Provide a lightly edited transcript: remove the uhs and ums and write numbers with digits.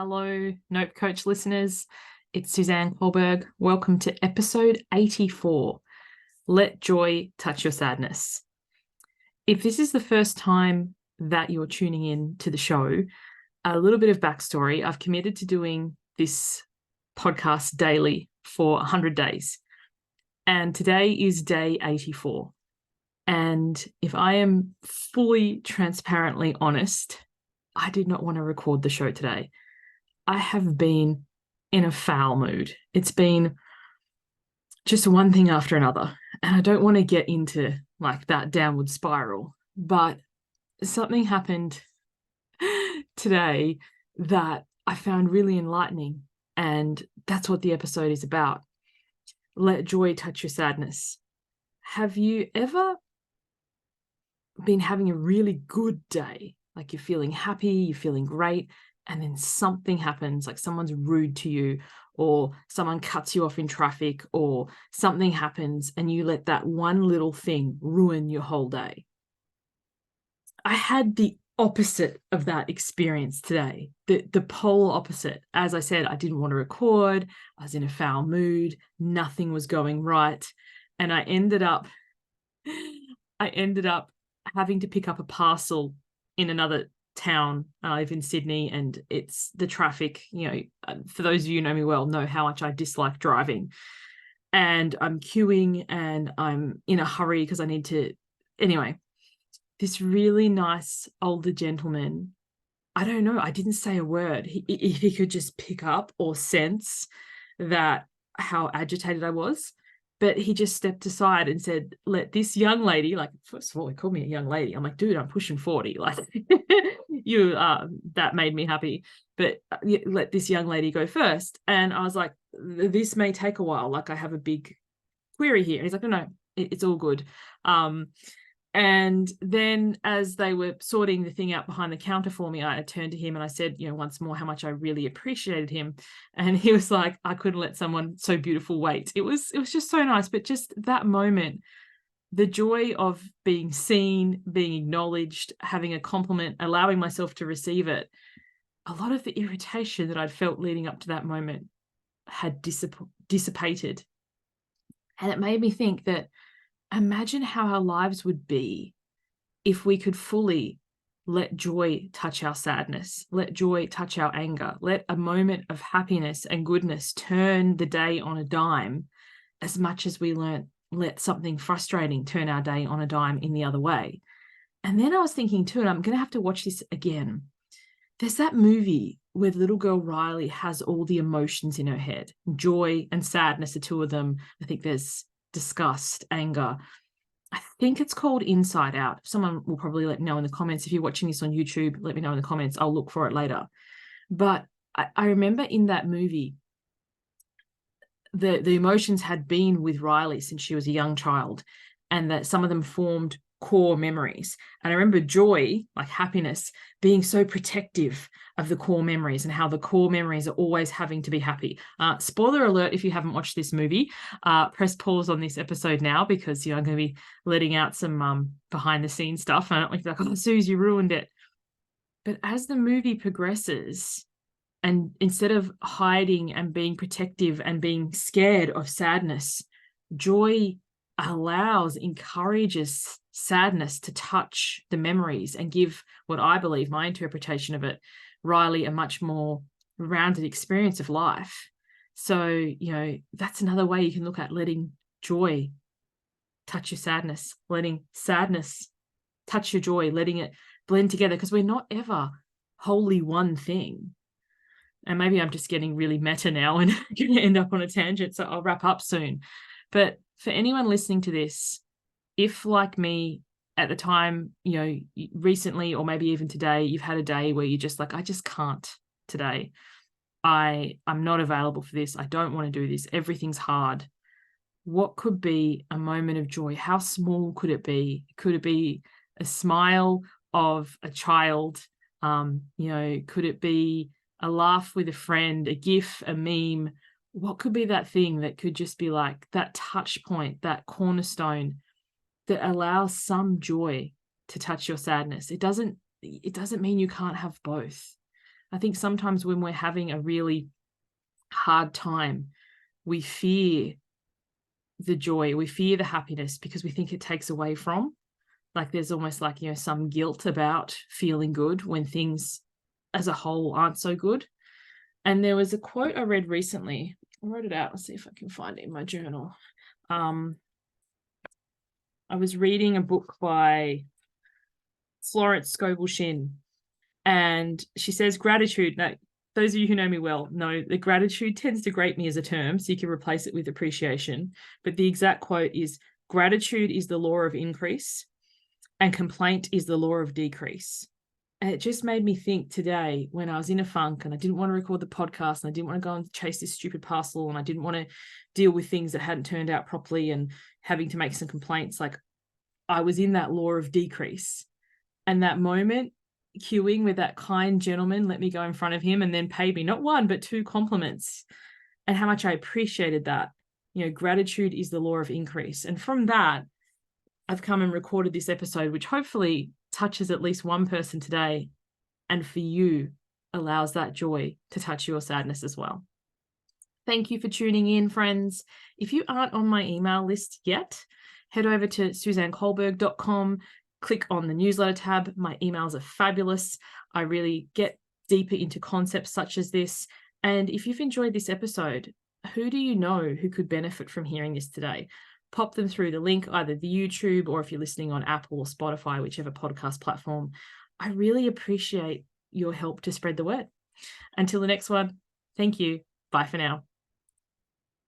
Hello, Note Coach listeners. It's Suzanne Culberg. Welcome to episode 84. Let joy touch your sadness. If this is the first time that you're tuning in to the show, a little bit of backstory. I've committed to doing this podcast daily for 100 days. And today is day 84. And if I am fully transparently honest, I did not want to record the show today. I have been in a foul mood. It's been just one thing after another. And I don't want to get into like that downward spiral, but something happened today that I found really enlightening. And that's what the episode is about. Let joy touch your sadness. Have you ever been having a really good day? Like you're feeling happy, you're feeling great, and then something happens, like someone's rude to you, or someone cuts you off in traffic, or something happens and you let that one little thing ruin your whole day. I had the opposite of that experience today, the polar opposite. As I said, I didn't want to record. I was in a foul mood. Nothing was going right. And I ended up having to pick up a parcel in another town. I live in Sydney, and it's the traffic, for those of you who know me well, know how much I dislike driving. And I'm queuing and I'm in a hurry because I need to. Anyway, this really nice older gentleman, I don't know, I didn't say a word. He could just pick up or sense that how agitated I was. But he just stepped aside and said, let this young lady, like, first of all, he called me a young lady. I'm like, dude, I'm pushing 40. Like, that made me happy. But let this young lady go first. And I was like, this may take a while. Like, I have a big query here. And he's like, no, it's all good. And then as they were sorting the thing out behind the counter for me, I turned to him and I said, once more, how much I really appreciated him. And he was like, I couldn't let someone so beautiful wait. It was just so nice. But just that moment, the joy of being seen, being acknowledged, having a compliment, allowing myself to receive it, a lot of the irritation that I'd felt leading up to that moment had dissipated. And it made me think that imagine how our lives would be if we could fully let joy touch our sadness, let joy touch our anger, let a moment of happiness and goodness turn the day on a dime, as much as we let something frustrating turn our day on a dime in the other way. And then I was thinking too, and I'm going to have to watch this again. There's that movie where the little girl Riley has all the emotions in her head. Joy and sadness are two of them. I think there's disgust, anger. I think it's called Inside Out. Someone will probably let me know in the comments. If you're watching this on YouTube, let me know in the comments. I'll look for it later. But I remember in that movie, the emotions had been with Riley since she was a young child, and that some of them formed core memories. And I remember joy, like happiness, being so protective of the core memories, and how the core memories are always having to be happy. Spoiler alert, if you haven't watched this movie, press pause on this episode now, because I'm going to be letting out some behind the scenes stuff. And I don't want you to be like, oh, Suze, you ruined it. But as the movie progresses, and instead of hiding and being protective and being scared of sadness, joy encourages sadness to touch the memories and give what I believe, my interpretation of it, Riley, a much more rounded experience of life. So, that's another way you can look at letting joy touch your sadness, letting sadness touch your joy, letting it blend together, because we're not ever wholly one thing. And maybe I'm just getting really meta now and going to end up on a tangent, so I'll wrap up soon. But for anyone listening to this, if like me at the time, recently or maybe even today, you've had a day where you're just like, I just can't today. I'm not available for this. I don't want to do this. Everything's hard. What could be a moment of joy? How small could it be? Could it be a smile of a child? Could it be a laugh with a friend, a gif, a meme? What could be that thing that could just be like that touch point, that cornerstone that allows some joy to touch your sadness? It doesn't mean you can't have both. I think sometimes when we're having a really hard time, we fear the joy, we fear the happiness because we think it takes away from. Like there's almost like, some guilt about feeling good when things as a whole aren't so good. And there was a quote I read recently. I wrote it out. Let's see if I can find it in my journal. I was reading a book by Florence Scovel Shinn, and she says gratitude. Now, those of you who know me well know that gratitude tends to grate me as a term, so you can replace it with appreciation. But the exact quote is, gratitude is the law of increase and complaint is the law of decrease. And it just made me think today when I was in a funk and I didn't want to record the podcast and I didn't want to go and chase this stupid parcel and I didn't want to deal with things that hadn't turned out properly and having to make some complaints. Like I was in that law of decrease. And that moment, queuing with that kind gentleman, let me go in front of him and then paid me not one, but 2 compliments, and how much I appreciated that. Gratitude is the law of increase. And from that, I've come and recorded this episode, which hopefully touches at least one person today, and for you allows that joy to touch your sadness as well. Thank you for tuning in, friends. If you aren't on my email list yet, head over to suzanneculberg.com, click on the newsletter tab. My emails are fabulous. I really get deeper into concepts such as this. And if you've enjoyed this episode, who do you know who could benefit from hearing this today? Pop them through the link, either the YouTube or if you're listening on Apple or Spotify, whichever podcast platform. I really appreciate your help to spread the word. Until the next one, thank you. Bye for now.